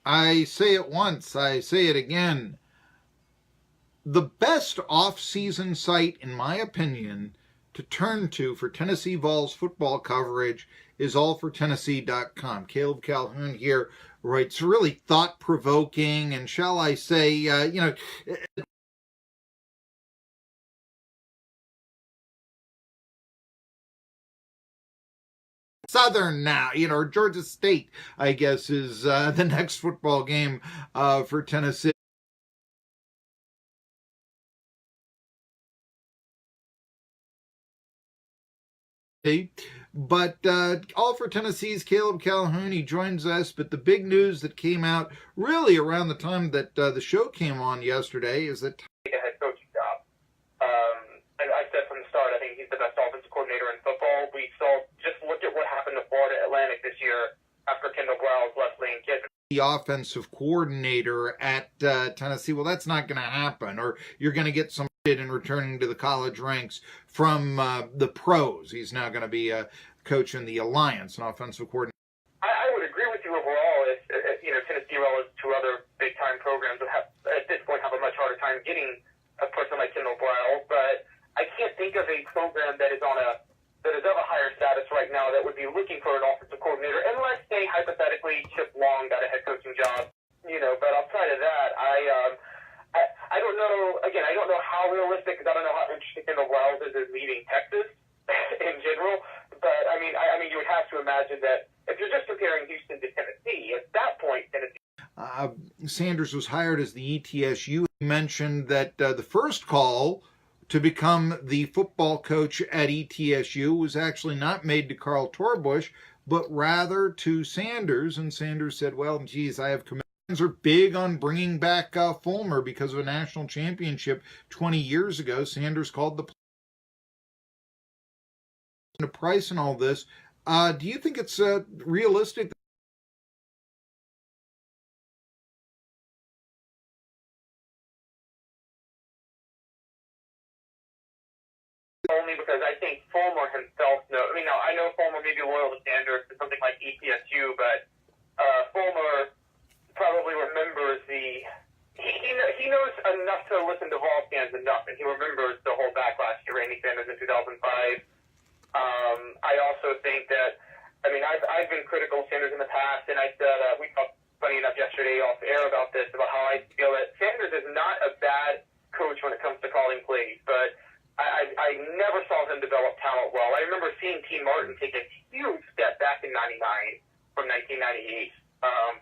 I say it once, I say it again. The best off-season site, in my opinion, to turn to for Tennessee Vols football coverage is allfortennessee.com. Caleb Calhoun here writes really thought-provoking and, shall I say, Southern now, or Georgia State, I guess, is the next football game for Tennessee. But all for Tennessee's Caleb Calhoun, he joins us. But the big news that came out really around the time that the show came on yesterday is that a head coaching job. I said from the start, I think he's the best offensive coordinator in football. We just look at what happened to Florida Atlantic this year after Kendall Browse left Lane Kiffin. The offensive coordinator at Tennessee, well, that's not going to happen, or you're going to get some in returning to the college ranks from the pros. He's now going to be a coach in the Alliance, an offensive coordinator. I would agree with you overall. Tennessee relative to other big-time programs would have, at this point, have a much harder time getting a person like Kendall Browse, but I can't think of a program that is of a higher status right now that would be looking for an offensive coordinator, unless, say, hypothetically, Chip Long got a head coaching job. But outside of that, I don't know. Again, I don't know how realistic, because I don't know how interested Kendall Browse is in leaving Texas in general. But I mean, you would have to imagine that if you're just comparing Houston to Tennessee, at that point, Tennessee. Sanders was hired as the ETSU. He mentioned that the first call to become the football coach at ETSU was actually not made to Carl Torbush, but rather to Sanders. And Sanders said, well, geez, I have committed. Are big on bringing back Fulmer because of a national championship 20 years ago. Sanders called the price and all this. Do you think it's realistic? Only because I think Fulmer himself knows. I know Fulmer may be loyal to Sanders to something like ETSU, but Fulmer probably remembers he knows enough to listen to Vols fans enough, and he remembers the whole backlash to Randy Sanders in 2005. I also think that, I've been critical of Sanders in the past, and I said, we talked, funny enough, yesterday off air about this, about how I feel that Sanders is not a bad coach when it comes to calling plays, but I never saw him develop talent well. I remember seeing T. Martin take a huge step back in 99 from 1998.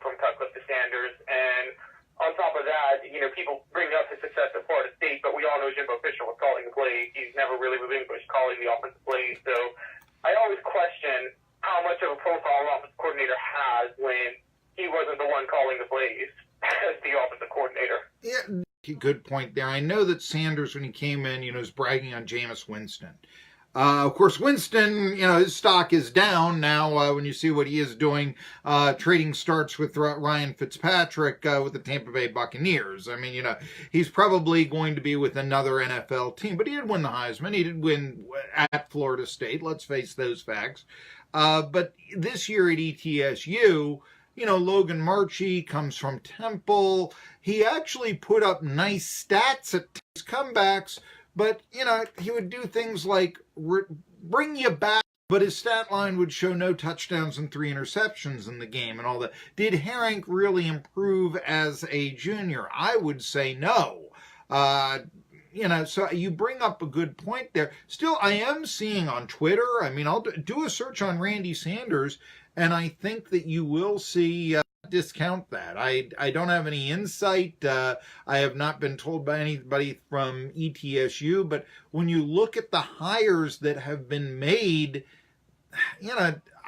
From Cutcliffe to Sanders, and on top of that, people bring up his success at Florida State, but we all know Jimbo Fisher was calling the plays. He's never really relinquished calling the offensive plays, so I always question how much of a profile an offensive coordinator has when he wasn't the one calling the plays as the offensive coordinator. Yeah, good point there. I know that Sanders, when he came in, was bragging on Jameis Winston. Of course, Winston, his stock is down now when you see what he is doing, trading starts with Ryan Fitzpatrick with the Tampa Bay Buccaneers. He's probably going to be with another NFL team, but he did win the Heisman. He did win at Florida State. Let's face those facts. But this year at ETSU, Logan Marchie comes from Temple. He actually put up nice stats at his comebacks. But, he would do things like bring you back, but his stat line would show no touchdowns and 3 interceptions in the game and all that. Did Herink really improve as a junior? I would say no. So you bring up a good point there. Still, I am seeing on Twitter, I'll do a search on Randy Sanders, and I think that you will see discount that. I don't have any insight. I have not been told by anybody from ETSU, but when you look at the hires that have been made,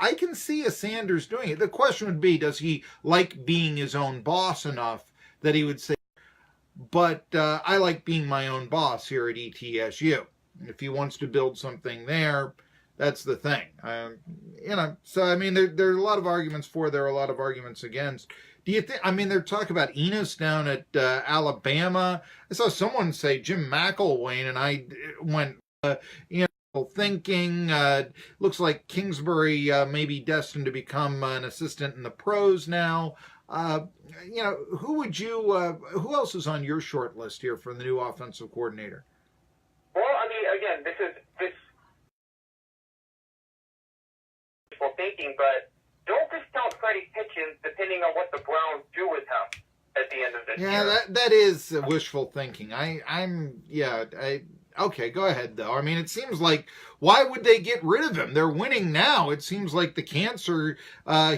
I can see a Sanders doing it. The question would be, does he like being his own boss enough that he would say, but I like being my own boss here at ETSU. If he wants to build something there, that's the thing. So, there are a lot of arguments for, there are a lot of arguments against. Do you think, they're talking about Enos down at Alabama. I saw someone say Jim McElwain, and I went, thinking. Looks like Kingsbury may be destined to become an assistant in the pros now. Who else is on your short list here for the new offensive coordinator? Well, I mean, again, this wishful thinking, but don't discount Freddie Kitchens depending on what the Browns do with him at the end of this year. Yeah, that is wishful thinking. Okay, go ahead, though. I mean, it seems like, why would they get rid of him? They're winning now. It seems like the cancer,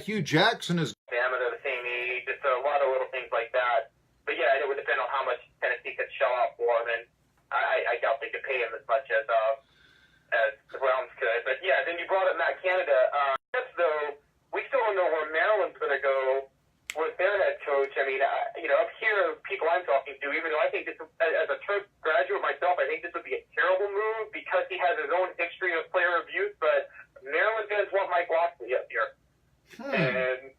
Hugh Jackson is... They're the same age. It's a lot of little things like that. But yeah, it would depend on how much Tennessee could shell out for him, and I doubt they could pay him as much as the Browns could. But yeah, then you brought up Matt Canada. Though, we still don't know where Maryland's going to go with their head coach. I mean, up here, people I'm talking to, even though I think this, as a Terps graduate myself, I think this would be a terrible move because he has his own history of player abuse, but Maryland fans want Mike Locksley up here. And,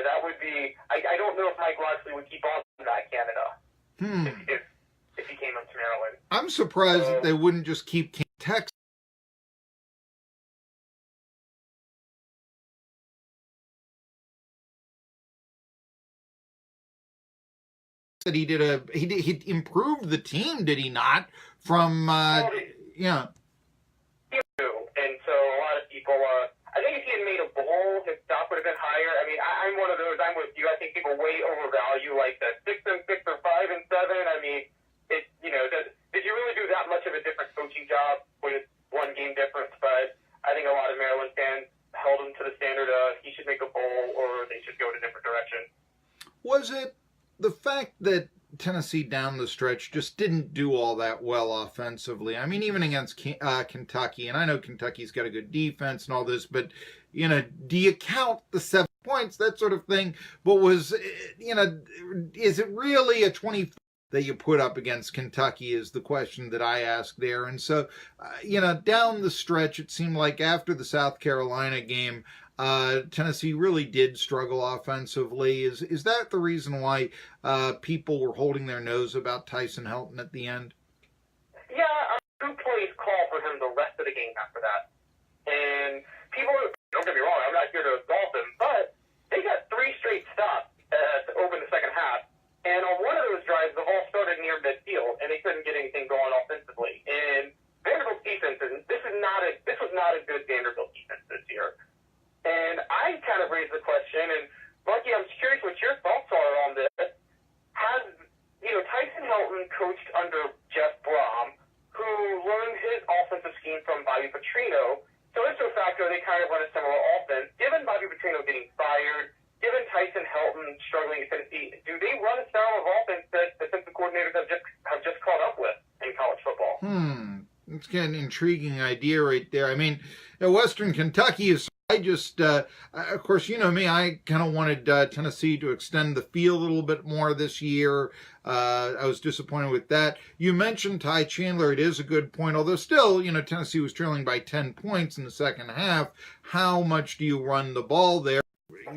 that would be, I don't know if Mike Locksley would keep on that Canada if he came up to Maryland. I'm surprised that they wouldn't just keep Texas. That he improved the team, did he not? From yeah. He do, and so a lot of people. I think if he had made a bowl, his stock would have been higher. I mean, I'm one of those. I'm with you. I think people way overvalue like the 6-6 or 5-7. I mean, it. Did you really do that much of a different coaching job with one game difference? But I think a lot of Maryland fans held him to the standard of he should make a bowl or they should go in a different direction. Was it the fact that Tennessee down the stretch just didn't do all that well offensively? I mean, even against Kentucky, and I know Kentucky's got a good defense and all this, but, do you count the 7 points, that sort of thing? But is it really a 20 that you put up against Kentucky is the question that I ask there. And so, down the stretch, it seemed like after the South Carolina game, Tennessee really did struggle offensively. Is that the reason why people were holding their nose about Tyson Helton at the end? Yeah, two plays call for him the rest of the game after that. And people, don't get me wrong, I'm not here to exalt them, but they got 3 straight stops to open the second half. And on one of those drives, the Vols started near midfield, and they couldn't get anything going offensively. And Vanderbilt's defense, this was not a good Vanderbilt defense this year. And I kind of raised the question, and Marky, I'm curious what your thoughts are on this. Has, Tyson Helton coached under Jeff Brom, who learned his offensive scheme from Bobby Petrino. So it's a factor they kind of run a similar offense. Given Bobby Petrino getting fired, given Tyson Helton struggling at Tennessee, do they run a style of offense that defensive coordinators have just caught up with in college football? It's kind of an intriguing idea right there. I mean, Western Kentucky is... of course, you know me, I kind of wanted Tennessee to extend the field a little bit more this year. I was disappointed with that. You mentioned Ty Chandler. It is a good point, although still, Tennessee was trailing by 10 points in the second half. How much do you run the ball there,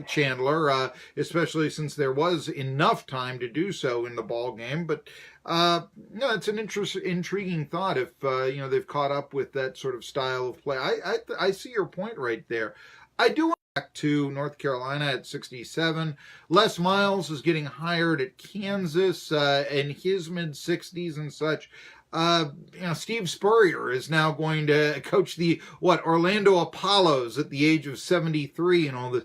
Chandler, especially since there was enough time to do so in the ball game? But it's an intriguing thought if they've caught up with that sort of style of play. I see your point right there. I do want to go back to North Carolina at 67. Les Miles is getting hired at Kansas in his mid-60s and such. Steve Spurrier is now going to coach the Orlando Apollos at the age of 73 and all this.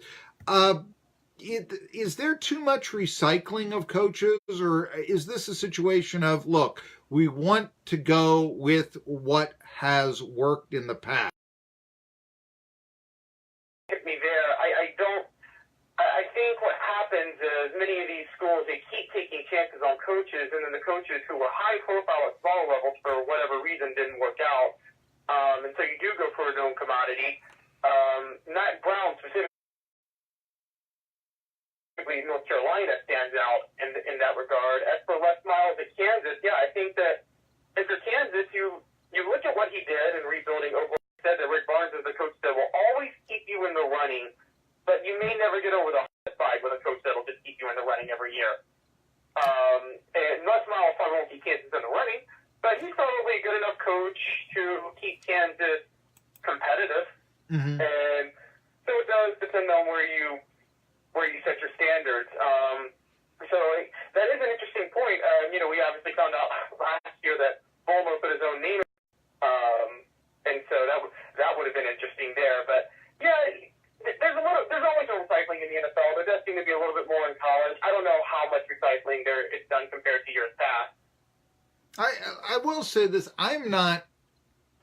Is there too much recycling of coaches, or is this a situation of, look, we want to go with what has worked in the past? Hit me there. I think what happens is many of these schools, they keep taking chances on coaches, and then the coaches who were high profile at small levels for whatever reason didn't work out. And so you do go for a known commodity. Not Brown specifically. North Carolina stands out in that regard. As for Les Miles at Kansas, yeah, I think that as for Kansas, you look at what he did in rebuilding Oklahoma. He said that Rick Barnes is the coach that will always keep you in the running, but you may never get over the side with a coach that will just keep you in the running every year. And Les Miles probably won't keep Kansas in the running, but he's probably a good enough coach to keep Kansas competitive. Mm-hmm. And so it does depend on where you set your standards. So that is an interesting point. We obviously found out last year that Fulmer put his own name, and so that would have been interesting there. But yeah, there's always some recycling in the NFL. There does seem to be a little bit more in college. I don't know how much recycling there is done compared to years past. I will say this: I'm not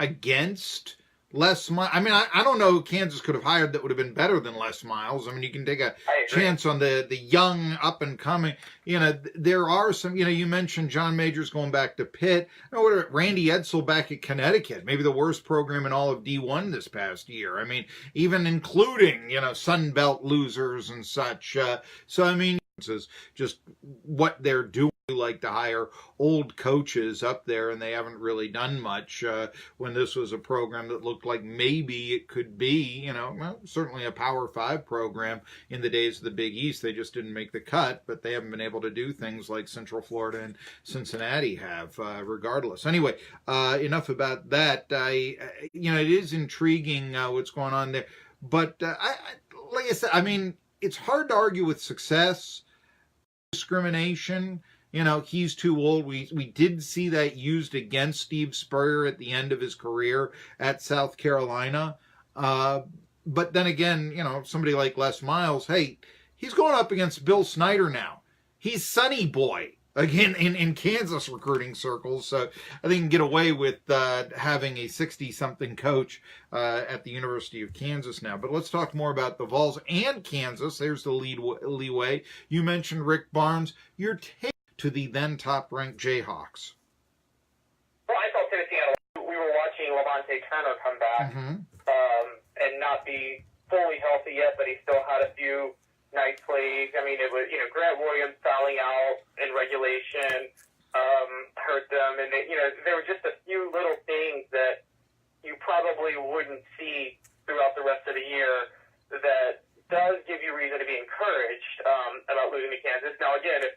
against Les Miles. I mean, I don't know who Kansas could have hired that would have been better than Les Miles. I mean, you can take a chance on the young up and coming. There are some. You mentioned John Majors going back to Pitt. Randy Edsall back at Connecticut, maybe the worst program in all of D1 this past year. I mean, even including Sun Belt losers and such. So I mean, is just what they're doing. Like to hire old coaches up there, and they haven't really done much when this was a program that looked like maybe it could be, certainly a Power 5 program in the days of the Big East. They just didn't make the cut, but they haven't been able to do things like Central Florida and Cincinnati have, regardless. Anyway, enough about that. It is intriguing what's going on there, but like I said, I mean, it's hard to argue with success, discrimination. He's too old. We did see that used against Steve Spurrier at the end of his career at South Carolina. But then again, somebody like Les Miles, hey, he's going up against Bill Snyder now. He's Sonny Boy again in Kansas recruiting circles. So I think he can get away with having a 60-something coach at the University of Kansas now. But let's talk more about the Vols and Kansas. There's the leeway. You mentioned Rick Barnes. Your take to the then top-ranked Jayhawks. Well, I thought Tennessee we were watching Levante Turner come back and not be fully healthy yet, but he still had a few nice plays. I mean, it was, Grant Williams fouling out in regulation hurt them, and there were just a few little things that you probably wouldn't see throughout the rest of the year that does give you reason to be encouraged about losing to Kansas. Now, again, if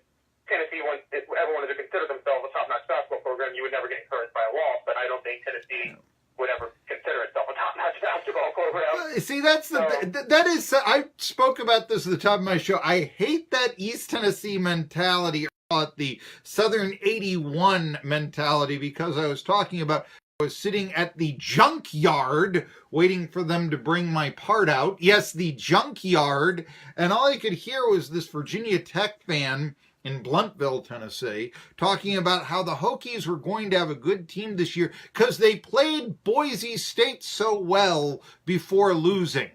Tennessee ever wanted to consider themselves a top-notch basketball program, you would never get encouraged by a loss, but I don't think Tennessee would ever consider itself a top-notch basketball program. See, that is, I spoke about this at the top of my show. I hate that East Tennessee mentality, or the Southern 81 mentality, because I was talking about, I was sitting at the junkyard waiting for them to bring my part out. Yes, the junkyard. And all I could hear was this Virginia Tech fan in Blunteville, Tennessee, talking about how the Hokies were going to have a good team this year because they played Boise State so well before losing.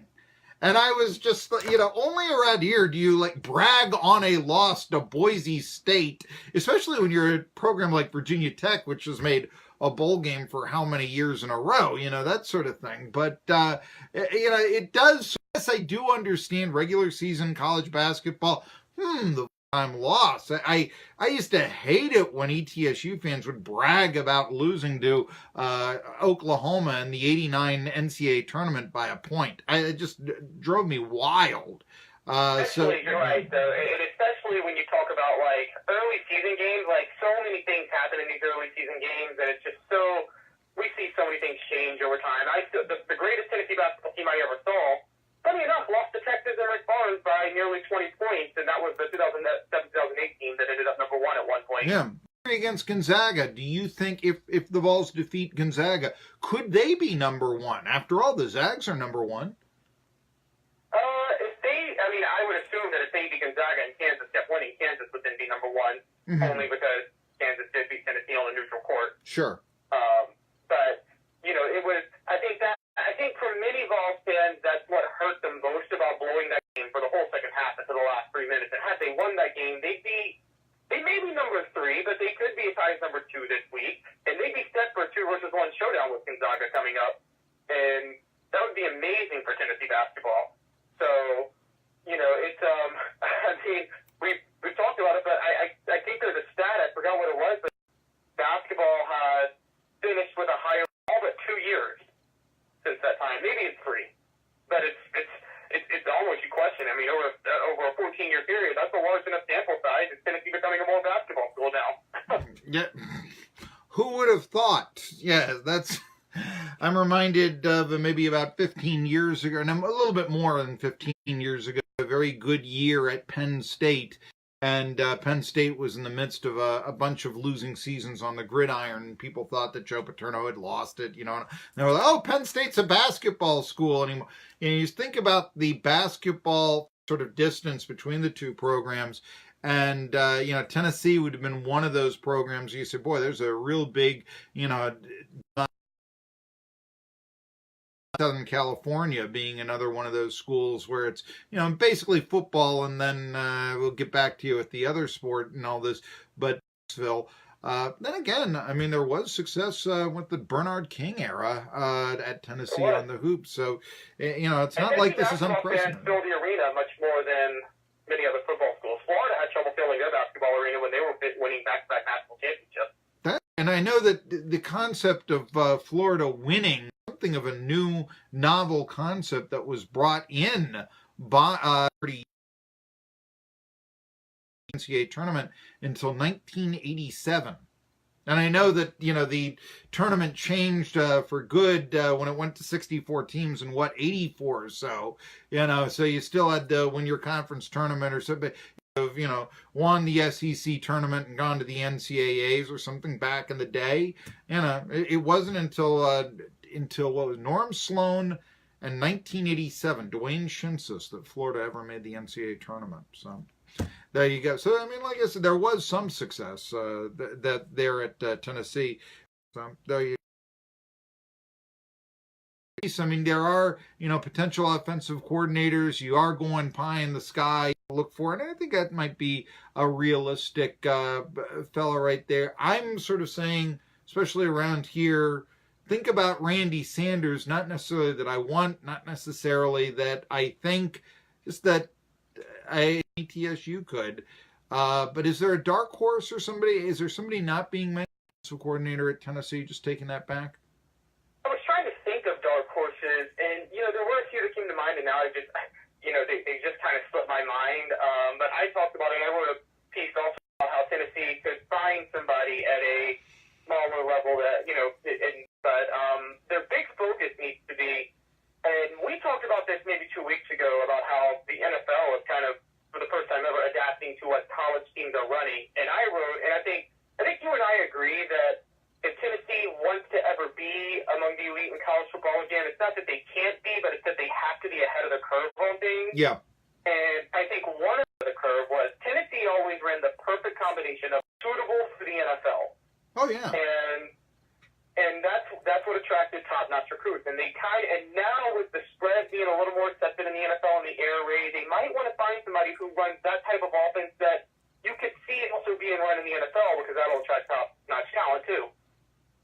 And I was just, only around here do you brag on a loss to Boise State, especially when you're a program like Virginia Tech, which has made a bowl game for how many years in a row, that sort of thing. But, it does, yes, I do understand regular season college basketball. The time loss. I used to hate it when ETSU fans would brag about losing to Oklahoma in the '89 NCAA tournament by a point. It just drove me wild. Actually, you're right, though, and especially when you talk about early season games. So many things happen in these early season games, and it's just so we see so many things change over time. The greatest Tennessee basketball team I ever saw, funny enough, lost to Texas and Rick Barnes by nearly 20 points, and that was the 2007-2008 team that ended up number one at one point. Yeah. Against Gonzaga, do you think if the Vols defeat Gonzaga, could they be number one? After all, the Zags are number one. I would assume that if they beat Gonzaga and Kansas kept winning, Kansas would then be number one, only because Kansas did beat Tennessee on a neutral court. Sure. But, it was, I think for many Vols fans, that's what hurt them most about blowing that game for the whole second half until the last 3 minutes. And had they won that game, they may be number 3, but they could be as high as number 2 this week. And they'd be set for a 2-versus-1 showdown with Gonzaga coming up. And that would be amazing for Tennessee basketball. So, it's, we've talked about it, but I think there's a stat, I forgot what it was, but basketball has finished with a higher all but 2 years since that time. Maybe it's 3, but it's almost you question. I mean, over a 14-year period, that's a large enough sample size. It's Tennessee becoming a more basketball school now. Yeah. Who would have thought? Yeah, that's. I'm reminded of maybe about 15 years ago, and I'm a little bit more than 15 years ago, a very good year at Penn State. And Penn State was in the midst of a bunch of losing seasons on the gridiron. People thought that Joe Paterno had lost it, And they were like, oh, Penn State's a basketball school anymore. You think about the basketball sort of distance between the two programs. And, Tennessee would have been one of those programs. You said, boy, there's a real big, Southern California being another one of those schools where it's, basically football, and then we'll get back to you with the other sport and all this. But then again, I mean, there was success with the Bernard King era at Tennessee on the hoops. So, it's not like this is unprecedented. Filled the arena much more than many other football schools. Florida had trouble filling their basketball arena when they were winning back-to-back national championships. And I know that the concept of Florida winning, something of a new, novel concept that was brought in by the NCAA tournament until 1987. And I know that, the tournament changed for good when it went to 64 teams and 84 or so. So you still had to win your conference tournament or something. Won the SEC tournament and gone to the NCAAs or something back in the day. It wasn't until what was Norm Sloan and 1987, Dwayne Shinsis, that Florida ever made the NCAA tournament. So there you go. So, I mean, like I said, there was some success that there at Tennessee. So there you go. I mean, there are, potential offensive coordinators. You are going pie in the sky to look for it. And I think that might be a realistic fella right there. I'm sort of saying, especially around here, think about Randy Sanders, not necessarily that I want, not necessarily that I think, just that TSU could. But is there a dark horse or somebody? Is there somebody not being mentioned as a coordinator at Tennessee? Just taking that back. I was trying to think of dark horses, and there were a few that came to mind, and now I just, they just kind of slipped my mind. But I talked about it, and I wrote a piece also about how Tennessee could find somebody at a smaller level that, but their big focus needs to be, and we talked about this maybe 2 weeks ago about how the NFL is kind of, for the first time ever, adapting to what college teams are running. And I wrote, and I think you and I agree that if Tennessee wants to ever be among the elite in college football again, it's not that they can't be, but it's that they have to be ahead of the curve on things. Yeah. And I think one of the curve was Tennessee always ran the perfect combination of suitable for the NFL. Oh, yeah. And that's what attracted top-notch recruits. And now with the spread being a little more accepted in the NFL and the air raid, they might want to find somebody who runs that type of offense that you could see it also being run in the NFL, because that'll attract top-notch talent too.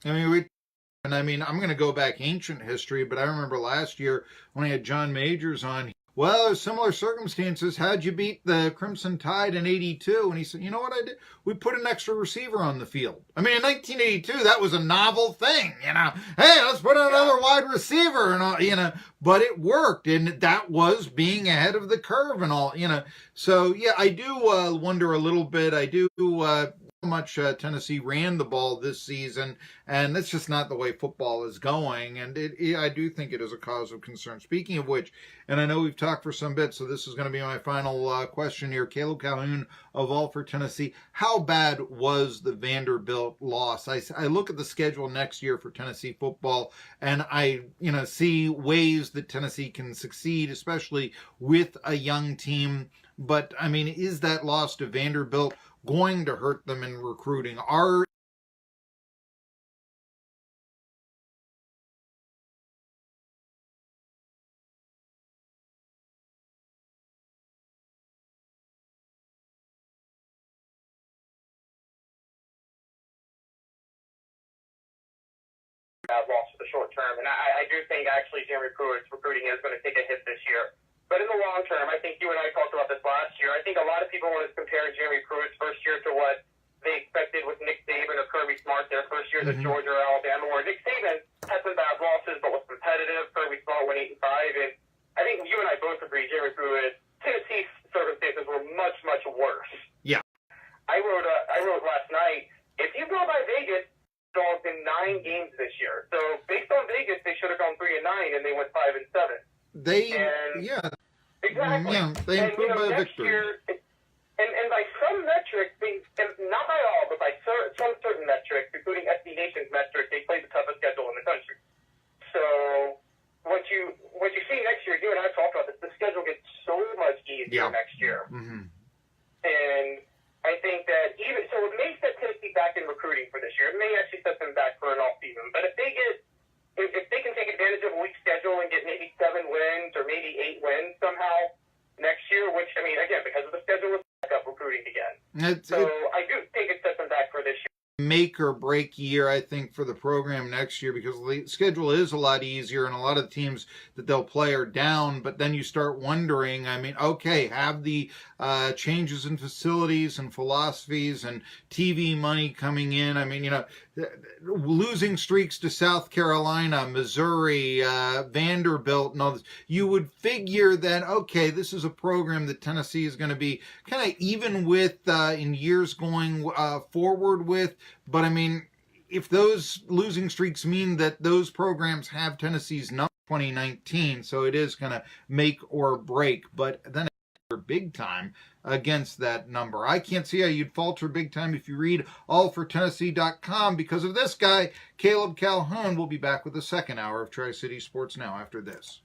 I'm going to go back ancient history, but I remember last year when I had John Majors on. Well, similar circumstances. How'd you beat the Crimson Tide in 82? And he said, you know what I did? We put an extra receiver on the field. I mean, in 1982, that was a novel thing, Hey, let's put another wide receiver and all, But it worked, and that was being ahead of the curve and all, So, yeah, I do wonder a little bit. I do how much Tennessee ran the ball this season, and that's just not the way football is going, and I do think it is a cause of concern. Speaking of which, and I know we've talked for some bit, so this is going to be my final question here. Caleb Calhoun of All for Tennessee, how bad was the Vanderbilt loss? I look at the schedule next year for Tennessee football, and I see ways that Tennessee can succeed, especially with a young team. But, I mean, is that loss to Vanderbilt going to hurt them in recruiting? Are loss for the short term, and I do think actually Jeremy Pruitt's recruiting is going to take a hit this year. But in the long term, I think you and I talked about this last year. I think a lot of people want to compare Jeremy Pruitt's first year to what they expected with Nick Saban or Kirby Smart their first years at Georgia or Alabama, where Nick Saban had some bad losses but was competitive. Kirby Smart went 8-5, and I think you and I both agree Jeremy Pruitt, Tennessee's circumstances were much, much worse. Yeah. I wrote last night, if you go by Vegas, all yeah, Exactly. yeah, they And, improved by a next victory. year, and by some metrics, and not by all, but by some certain metrics, including SB Nation's metrics, they play the toughest schedule in the country. So what you see next year, you and I talked about this, the schedule gets so much easier next year. Mm-hmm. And I think that so it may set Tennessee back in recruiting for this year. It may actually set them back for an off season. But if they can take advantage of a weak schedule and get maybe 7 wins or maybe 8 wins somehow next year, which, I mean, again, because of the schedule, it's back up recruiting again. I do think it sets them back for this year. Make or break year, I think, for the program next year, because the schedule is a lot easier and a lot of the teams that they'll play are down. But then you start wondering, I mean, okay, have the changes in facilities and philosophies and TV money coming in. I mean, losing streaks to South Carolina, Missouri, Vanderbilt, and all this, you would figure that, okay, this is a program that Tennessee is going to be kind of even with in years going forward with. But I mean, if those losing streaks mean that those programs have Tennessee's number 2019, so it is going to make or break. But then big time against that number. I can't see how you'd falter big time if you read allfortennessee.com because of this guy, Caleb Calhoun. We'll be back with the second hour of Tri-City Sports Now after this.